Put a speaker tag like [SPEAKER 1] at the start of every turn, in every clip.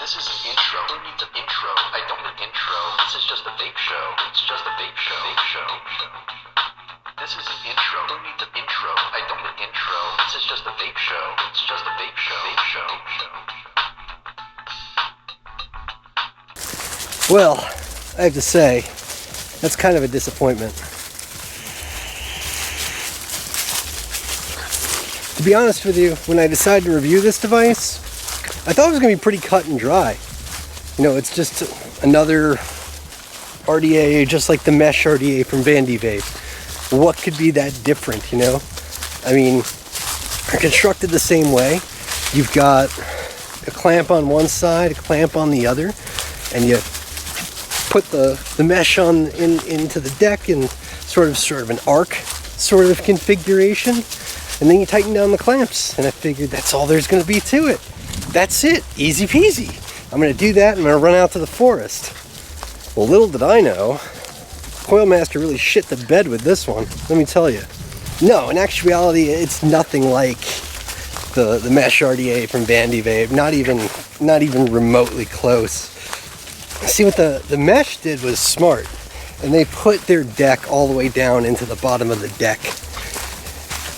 [SPEAKER 1] This is an intro. Who needs an intro? I don't need an intro. This is just a vape show. It's just a vape show. Vape show. This is an intro. Who needs an intro? I don't need an intro. This is just a vape show. It's just a vape show. Vape show.
[SPEAKER 2] Well, I have to say, that's kind of a disappointment. To be honest with you, when I decided to review this device, I thought it was going to be pretty cut and dry. You know, it's just another RDA, just like the Mesh RDA from Vandy Vape. What could be that different, you know? I mean, they're constructed the same way. You've got a clamp on one side, a clamp on the other, and you put the mesh on into the deck in sort of an arc sort of configuration, and then you tighten down the clamps. And I figured that's all there's going to be to it. That's it, easy peasy. I'm going to do that, and I'm going to run out to the forest. Well, little did I know, Coilmaster really shit the bed with this one, let me tell you. No, in actuality, it's nothing like the Mesh RDA from Vandy Vape, not even remotely close. See, what the Mesh did was smart, and they put their deck all the way down into the bottom of the deck.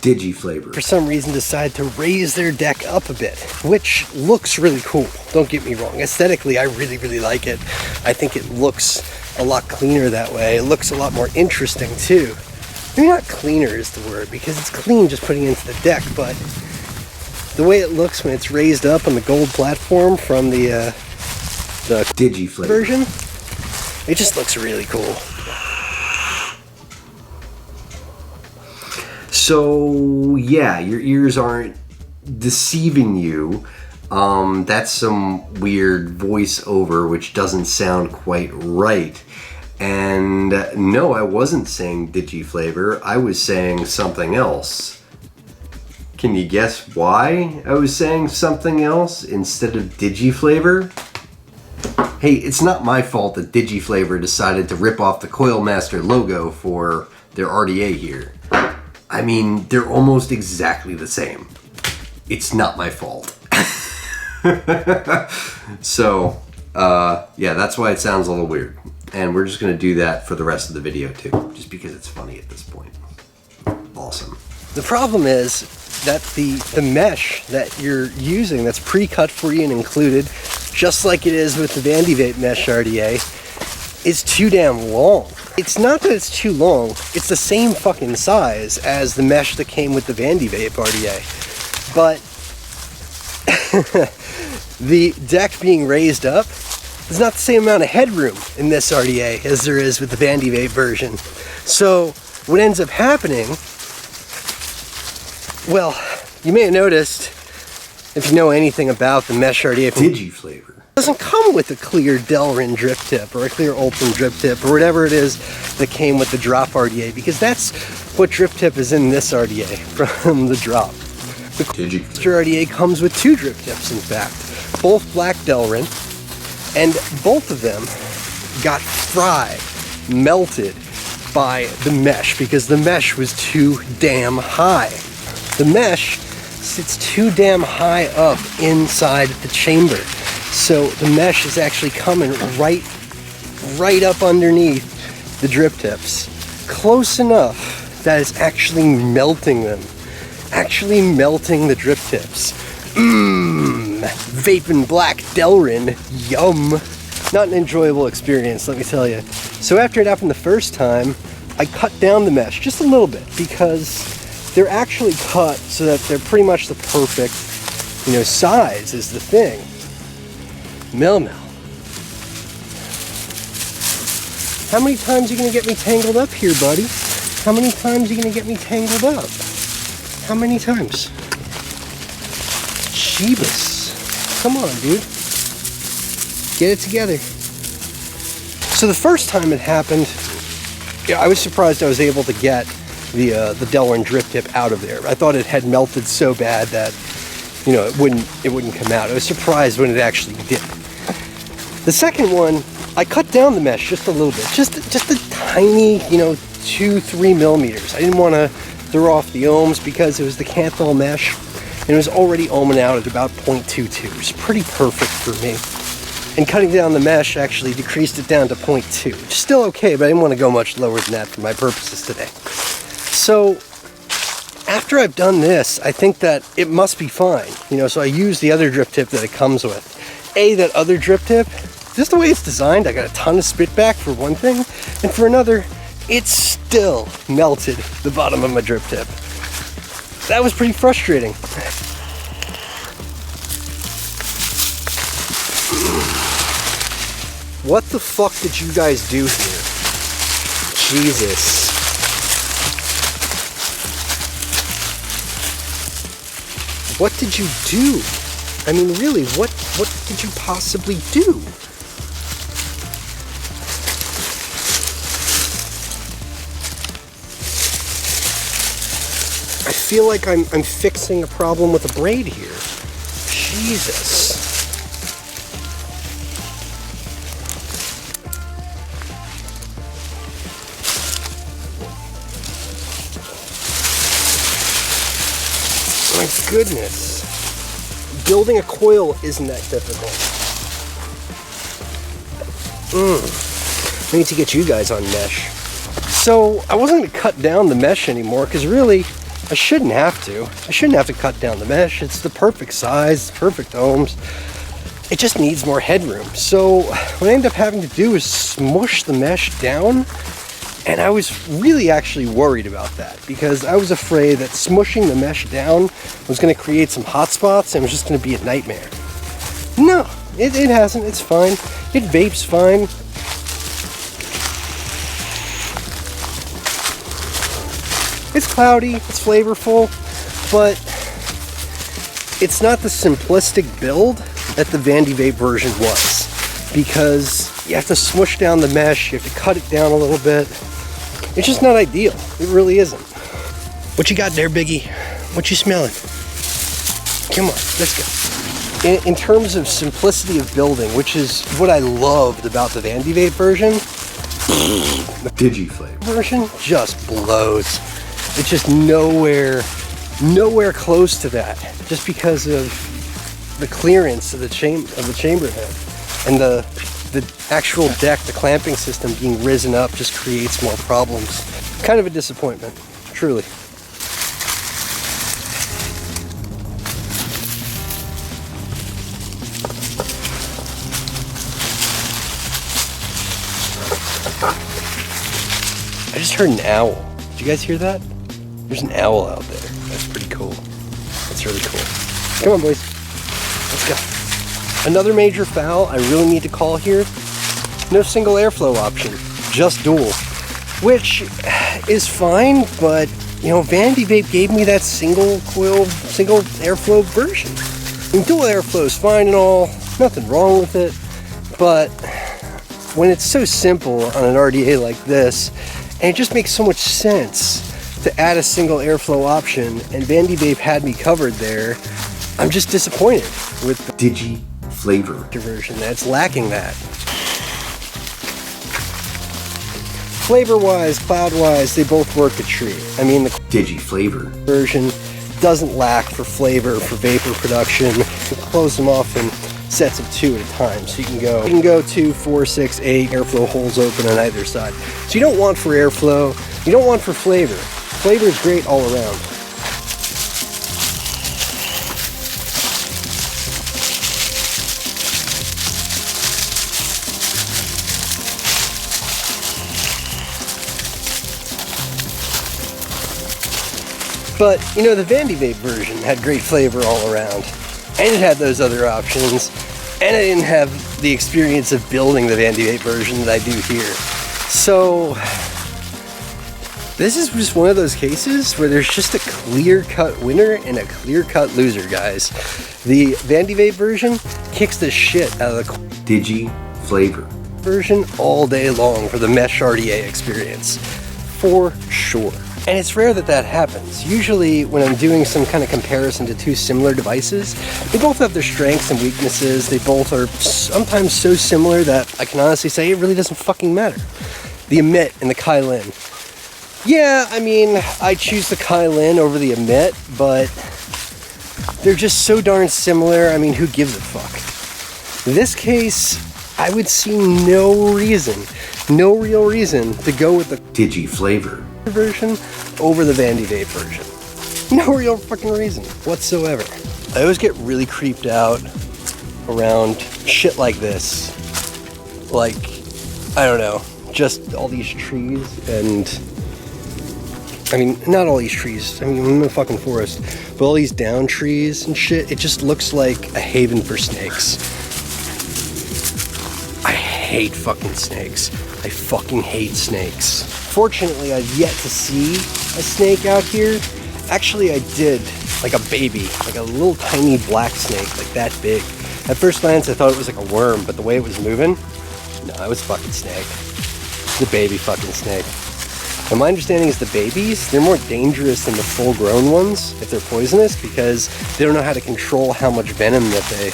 [SPEAKER 3] DigiFlavor,
[SPEAKER 2] for some reason, decided to raise their deck up a bit, which looks really cool. Don't get me wrong. Aesthetically, I really, really like it. I think it looks a lot cleaner that way. It looks a lot more interesting, too. Maybe not cleaner is the word, because it's clean just putting it into the deck, but the way it looks when it's raised up on the gold platform from the
[SPEAKER 3] DigiFlavor
[SPEAKER 2] version, it just looks really cool.
[SPEAKER 3] So yeah, your ears aren't deceiving you. That's some weird voiceover which doesn't sound quite right. And no, I wasn't saying DigiFlavor. I was saying something else. Can you guess why I was saying something else instead of DigiFlavor? Hey, it's not my fault that DigiFlavor decided to rip off the Coilmaster logo for their RDA here. I mean, they're almost exactly the same. It's not my fault. So, yeah, that's why it sounds a little weird. And we're just going to do that for the rest of the video, too. Just because it's funny at this point. Awesome.
[SPEAKER 2] The problem is that the mesh that you're using that's pre-cut for you and included, just like it is with the Vandy Vape Mesh RDA, is too damn long. It's not that it's too long, it's the same fucking size as the mesh that came with the Vandy Vape RDA. But the deck being raised up, there's not the same amount of headroom in this RDA as there is with the Vandy Vape version. So what ends up happening, well, you may have noticed, if you know anything about the Mesh RDA from
[SPEAKER 3] DigiFlavor,
[SPEAKER 2] it doesn't come with a clear Delrin drip tip or a clear Ultim drip tip or whatever it is that came with the drop RDA, because that's what drip tip is in this RDA from the drop. The DigiFlavor RDA comes with two drip tips, in fact, both black Delrin, and both of them got fried, melted by the mesh because the mesh was too damn high. The mesh sits too damn high up inside the chamber. So the mesh is actually coming right up underneath the drip tips. Close enough that it's actually melting them. Actually melting the drip tips. Vaping black Delrin, yum. Not an enjoyable experience, let me tell you. So after it happened the first time, I cut down the mesh just a little bit because they're actually cut so that they're pretty much the perfect, you know, size is the thing. Mel. How many times are you going to get me tangled up here, buddy? How many times are you going to get me tangled up? How many times? Jeebus. Come on, dude. Get it together. So the first time it happened, yeah, I was surprised I was able to get the Delrin drip tip out of there. I thought it had melted so bad that, you know, it wouldn't come out. I was surprised when it actually did. The second one, I cut down the mesh just a little bit, just a tiny, you know, 2-3 millimeters. I didn't want to throw off the ohms because it was the Canthol mesh, and it was already ohming out at about 0.22. It's pretty perfect for me. And cutting down the mesh actually decreased it down to 0.2, which is still okay, but I didn't want to go much lower than that for my purposes today. So after I've done this, I think that it must be fine. You know, so I use the other drip tip that it comes with. That other drip tip, just the way it's designed, I got a ton of spit back for one thing, and for another, it still melted the bottom of my drip tip. That was pretty frustrating. What the fuck did you guys do here? Jesus. What did you do? I mean, really, what did you possibly do? I feel like I'm fixing a problem with a braid here. Jesus. My goodness. Building a coil isn't that difficult. I need to get you guys on mesh. So I wasn't going to cut down the mesh anymore because really I shouldn't have to. I shouldn't have to cut down the mesh. It's the perfect size, perfect ohms. It just needs more headroom. So what I ended up having to do is smush the mesh down. And I was really actually worried about that because I was afraid that smushing the mesh down was going to create some hot spots and it was just going to be a nightmare. No, it hasn't. It's fine. It vapes fine. It's cloudy, it's flavorful, but it's not the simplistic build that the Vandy Vape version was because you have to smush down the mesh, you have to cut it down a little bit. It's just not ideal. It really isn't. What you got there, Biggie? What you smelling? Come on, let's go. In terms of simplicity of building, which is what I loved about the Vandy Vape version,
[SPEAKER 3] the DigiFlavor
[SPEAKER 2] version just blows. It's just nowhere close to that, just because of the clearance of the chamber head and the actual deck, the clamping system being risen up just creates more problems. Kind of a disappointment, truly. I just heard an owl. Did you guys hear that? There's an owl out there. That's pretty cool. That's really cool. Come on, boys. Let's go. Another major foul I really need to call here. No single airflow option, just dual. Which is fine, but you know, Vandy Vape gave me that single coil, single airflow version. I mean, dual airflow is fine and all, nothing wrong with it, but when it's so simple on an RDA like this, and it just makes so much sense to add a single airflow option, and Vandy Vape had me covered there, I'm just disappointed with the
[SPEAKER 3] DigiFlavor
[SPEAKER 2] version that's lacking that. Flavor-wise, cloud-wise, they both work a treat. I mean, the
[SPEAKER 3] DigiFlavor
[SPEAKER 2] version doesn't lack for flavor, for vapor production. You can close them off in sets of 2 at a time. So you can go 2, 4, 6, 8 airflow holes open on either side. So you don't want for airflow, you don't want for flavor. Flavor is great all around. But, you know, the Vandy Vape version had great flavor all around. And it had those other options. And I didn't have the experience of building the Vandy Vape version that I do here. So, this is just one of those cases where there's just a clear-cut winner and a clear-cut loser, guys. The Vandy Vape version kicks the shit out of the
[SPEAKER 3] DigiFlavor
[SPEAKER 2] version all day long for the Mesh RDA experience. For sure. And it's rare that that happens. Usually when I'm doing some kind of comparison to two similar devices, they both have their strengths and weaknesses. They both are sometimes so similar that I can honestly say it really doesn't fucking matter. The Emit and the Kylin. Yeah, I mean, I choose the Kylin over the Emit, but they're just so darn similar. I mean, who gives a fuck? This case, I would see no real reason to go with the
[SPEAKER 3] DigiFlavor
[SPEAKER 2] version over the Vandy Vape version. No real fucking reason whatsoever. I always get really creeped out around shit like this. Like, I don't know, just all these trees and, I mean, not all these trees, I mean, I'm in a fucking forest, but all these down trees and shit, it just looks like a haven for snakes. I hate fucking snakes. I fucking hate snakes. Fortunately, I've yet to see a snake out here. Actually, I did, like a baby, like a little tiny black snake, like that big. At first glance, I thought it was like a worm, but the way it was moving, no, it was a fucking snake. The baby fucking snake. And my understanding is the babies, they're more dangerous than the full-grown ones if they're poisonous, because they don't know how to control how much venom that they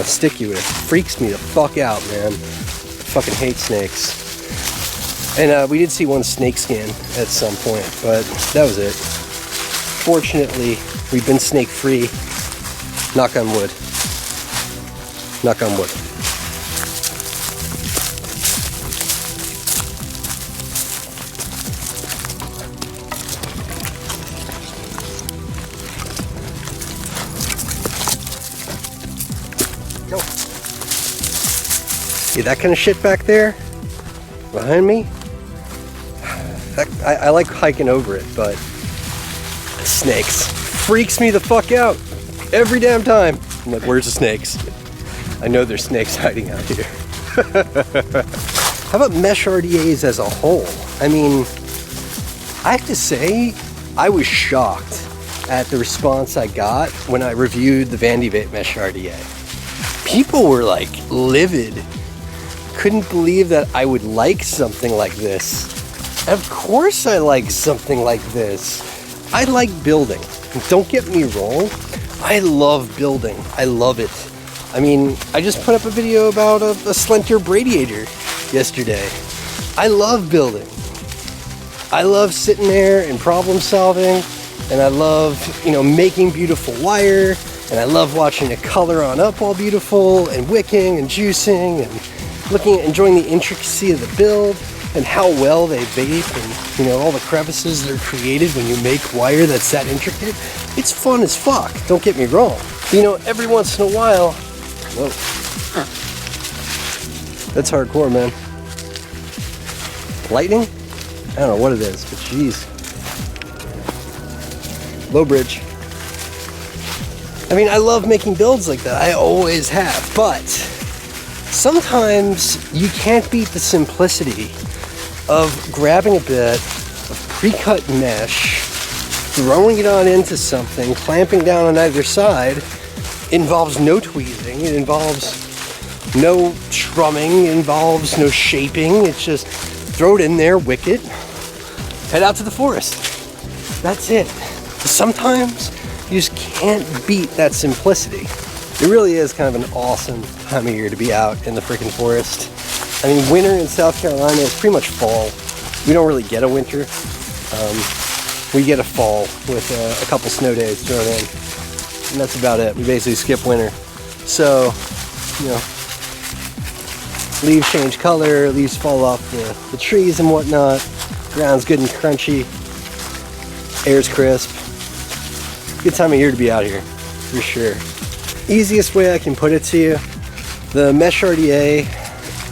[SPEAKER 2] stick you with. Freaks me the fuck out, man. I fucking hate snakes. And we did see one snake skin at some point, but that was it. Fortunately, we've been snake free. Knock on wood. Knock on wood. Go. See that kind of shit back there? Behind me? I like hiking over it, but snakes freaks me the fuck out every damn time. I'm like, where's the snakes? I know there's snakes hiding out here. How about mesh RDAs as a whole? I mean, I have to say, I was shocked at the response I got when I reviewed the Vandy Vape Mesh RDA. People were like livid. Couldn't believe that I would like something like this. Of course I like something like this. I like building. Don't get me wrong. I love building. I love it. I mean, I just put up a video about a Slenter radiator yesterday. I love building. I love sitting there and problem solving, and I love, making beautiful wire, and I love watching it color on up all beautiful, and wicking and juicing, and enjoying the intricacy of the build, and how well they vape, and all the crevices that are created when you make wire that's that intricate. It's fun as fuck, don't get me wrong. Every once in a while, whoa, that's hardcore, man. Lightning? I don't know what it is, but jeez. Low bridge. I mean, I love making builds like that. I always have, but sometimes you can't beat the simplicity of grabbing a bit of pre-cut mesh, throwing it on into something, clamping down on either side. It involves no tweezing, it involves no strumming, it involves no shaping. It's just throw it in there, wick it, head out to the forest. That's it. Sometimes you just can't beat that simplicity. It really is kind of an awesome time of year to be out in the freaking forest. I mean, winter in South Carolina is pretty much fall. We don't really get a winter. We get a fall with a couple snow days thrown in. And that's about it. We basically skip winter. So, leaves change color, leaves fall off the trees and whatnot. Ground's good and crunchy. Air's crisp. Good time of year to be out here, for sure. Easiest way I can put it to you, the Mesh RDA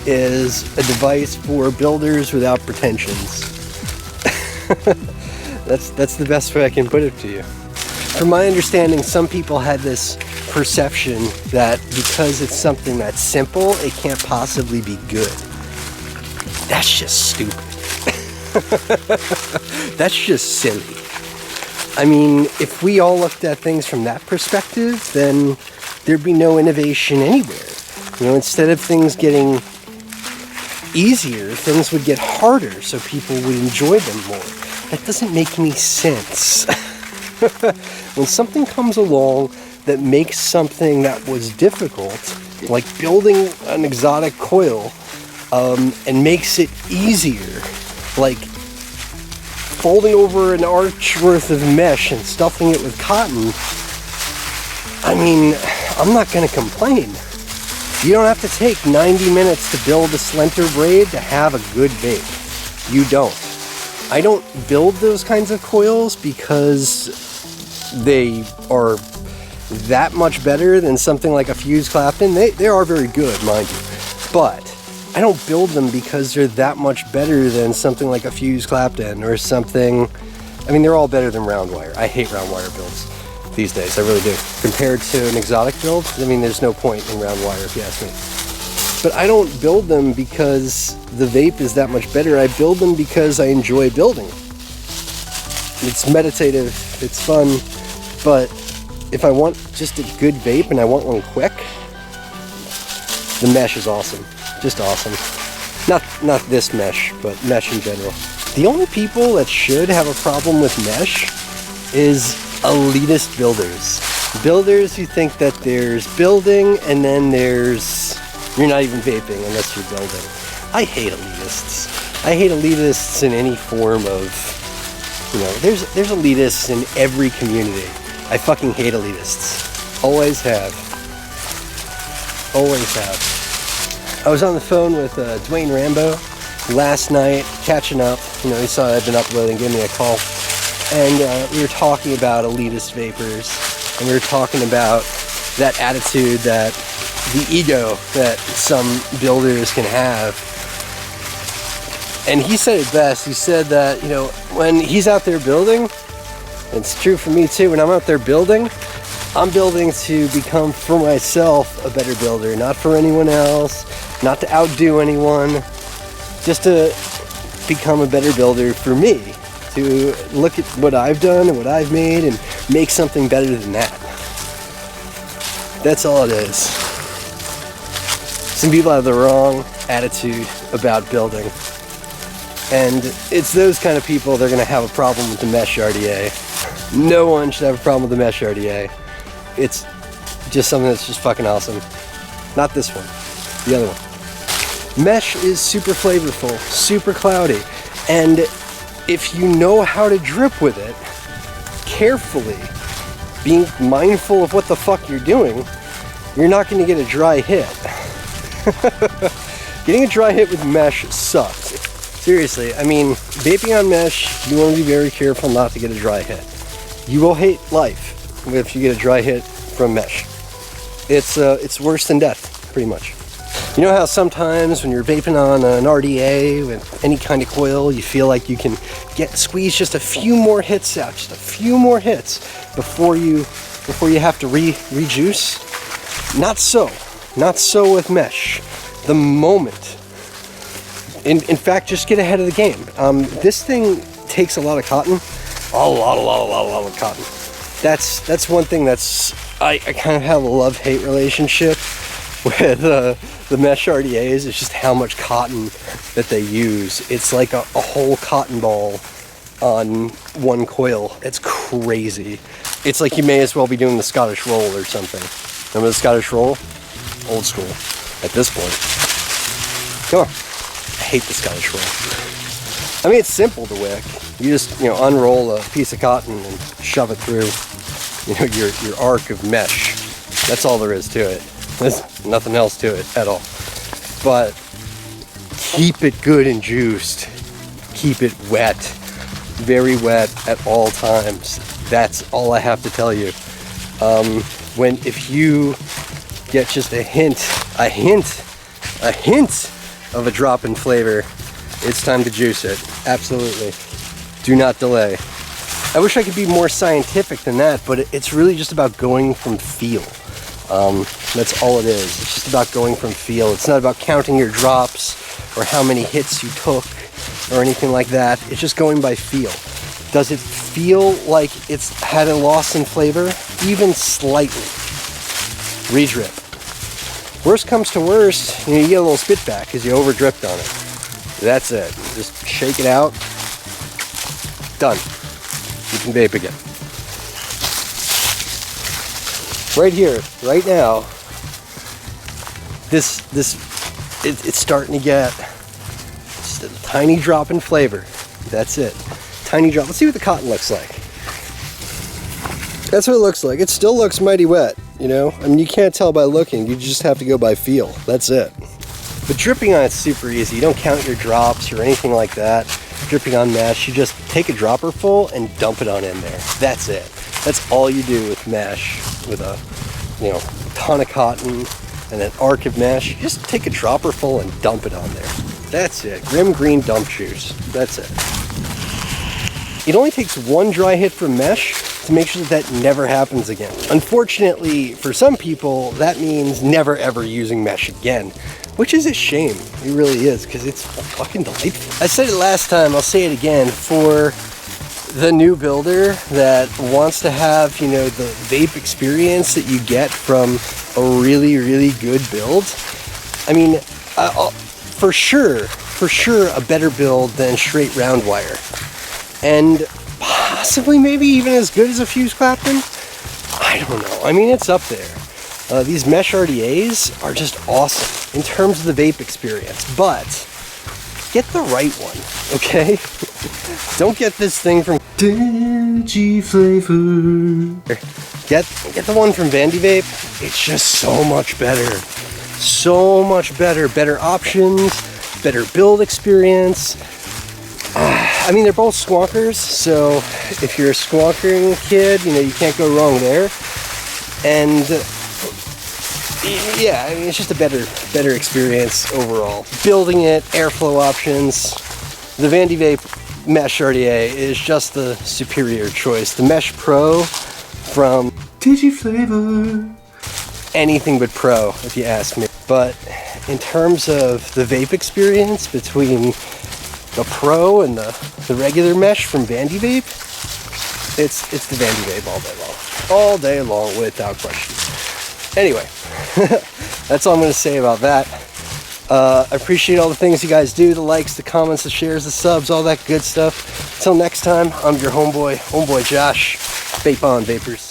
[SPEAKER 2] is a device for builders without pretensions. That's the best way I can put it to you. From my understanding, some people had this perception that because it's something that's simple, it can't possibly be good. That's just stupid. That's just silly. I mean, if we all looked at things from that perspective, then there'd be no innovation anywhere. Instead of things getting easier, things would get harder so people would enjoy them more. That doesn't make any sense. When something comes along that makes something that was difficult, like building an exotic coil, and makes it easier, like folding over an arch worth of mesh and stuffing it with cotton, I mean, I'm not gonna complain. You don't have to take 90 minutes to build a slender blade to have a good vape. You don't. I don't build those kinds of coils because they are that much better than something like a Fused Clapton. They are very good, mind you. But I don't build them because they're that much better than something like a Fused Clapton or something. I mean, they're all better than round wire. I hate round wire builds these days, I really do. Compared to an exotic build, I mean, there's no point in round wire if you ask me. But I don't build them because the vape is that much better. I build them because I enjoy building. It's meditative, it's fun, but if I want just a good vape and I want one quick, the mesh is awesome. Just awesome. Not this mesh, but mesh in general. The only people that should have a problem with mesh is elitist builders. Builders who think that there's building and then you're not even vaping unless you're building. I hate elitists. I hate elitists in any form of, there's elitists in every community. I fucking hate elitists. Always have. Always have. I was on the phone with Dwayne Rambo last night, catching up. He saw I'd been uploading, gave me a call. And we were talking about elitist vapors. And we were talking about that attitude, that the ego that some builders can have. And he said it best. He said that, when he's out there building, it's true for me too, when I'm out there building, I'm building to become for myself a better builder, not for anyone else, not to outdo anyone, just to become a better builder for me, to look at what I've done and what I've made and make something better than that. That's all it is. Some people have the wrong attitude about building. And it's those kind of people that are going to have a problem with the Mesh RDA. No one should have a problem with the Mesh RDA. It's just something that's just fucking awesome. Not this one, the other one. Mesh is super flavorful, super cloudy, and if you know how to drip with it, carefully, being mindful of what the fuck you're doing, you're not going to get a dry hit. Getting a dry hit with mesh sucks. Seriously, I mean, vaping on mesh, you want to be very careful not to get a dry hit. You will hate life if you get a dry hit from mesh. It's worse than death, pretty much. You know how sometimes when you're vaping on an RDA with any kind of coil, you feel like you can squeeze just a few more hits out, just a few more hits before you have to rejuice? Not so with mesh. The moment. In fact, just get ahead of the game. This thing takes a lot of cotton. A lot of cotton. That's one thing I kind of have a love-hate relationship with the Mesh RDAs. It's just how much cotton that they use. It's like a whole cotton ball on one coil. It's crazy. It's like you may as well be doing the Scottish roll or something. Remember the Scottish roll? Old school at this point. Come on. I hate the Scottish roll. I mean, it's simple to wick. You just, unroll a piece of cotton and shove it through, your arc of mesh. That's all there is to it. There's nothing else to it at all. But keep it good and juiced. Keep it wet. Very wet at all times. That's all I have to tell you. If you get just a hint of a drop in flavor, it's time to juice it. Absolutely. Do not delay. I wish I could be more scientific than that, but it's really just about going from feel. That's all it is. It's just about going from feel. It's not about counting your drops or how many hits you took or anything like that. It's just going by feel. Does it feel like it's had a loss in flavor? Even slightly. Redrip. Worst comes to worst, you get a little spit back because you over dripped on it. That's it. Just shake it out. Done. You can vape again. Right here, right now, it's starting to get just a tiny drop in flavor. That's it. Tiny drop. Let's see what the cotton looks like. That's what it looks like. It still looks mighty wet. you know? I mean, you can't tell by looking, you just have to go by feel. That's it. But dripping on it's super easy. You don't count your drops or anything like that. Dripping on mesh, you just take a dropper full and dump it on in there. That's it. That's all you do with mesh, with a, you know, ton of cotton and an arc of mesh. You just take a dropper full and dump it on there. That's it. Grim Green dump juice. That's it. It only takes one dry hit from mesh to make sure that that never happens again. Unfortunately, for some people, that means never ever using mesh again, which is a shame. It really is, because it's fucking delightful. I said it last time, I'll say it again. For the new builder that wants to have, you know, the vape experience that you get from a really, really good build, I mean, for sure, a better build than straight round wire. And possibly maybe even as good as a Fused Clapton. I don't know. I mean, it's up there. These Mesh RDAs are just awesome in terms of the vape experience, but get the right one, okay? Don't get this thing from DigiFlavor. Get the one from Vandy Vape. It's just so much better. So much better. Better options, better build experience. I mean, they're both squonkers, so if you're a squonkering kid, you know, you can't go wrong there. And yeah, I mean, it's just a better experience overall. Building it, airflow options. The Vandy Vape Mesh RDA is just the superior choice. The Mesh Pro from DigiFlavor. Anything but pro, if you ask me. But in terms of the vape experience between the Pro and the regular mesh from Vandy Vape, it's the Vandy Vape all day long. All day long, without question. Anyway, that's all I'm going to say about that. I appreciate all the things you guys do, the likes, the comments, the shares, the subs, all that good stuff. Until next time, I'm your homeboy Josh. Vape on, vapors.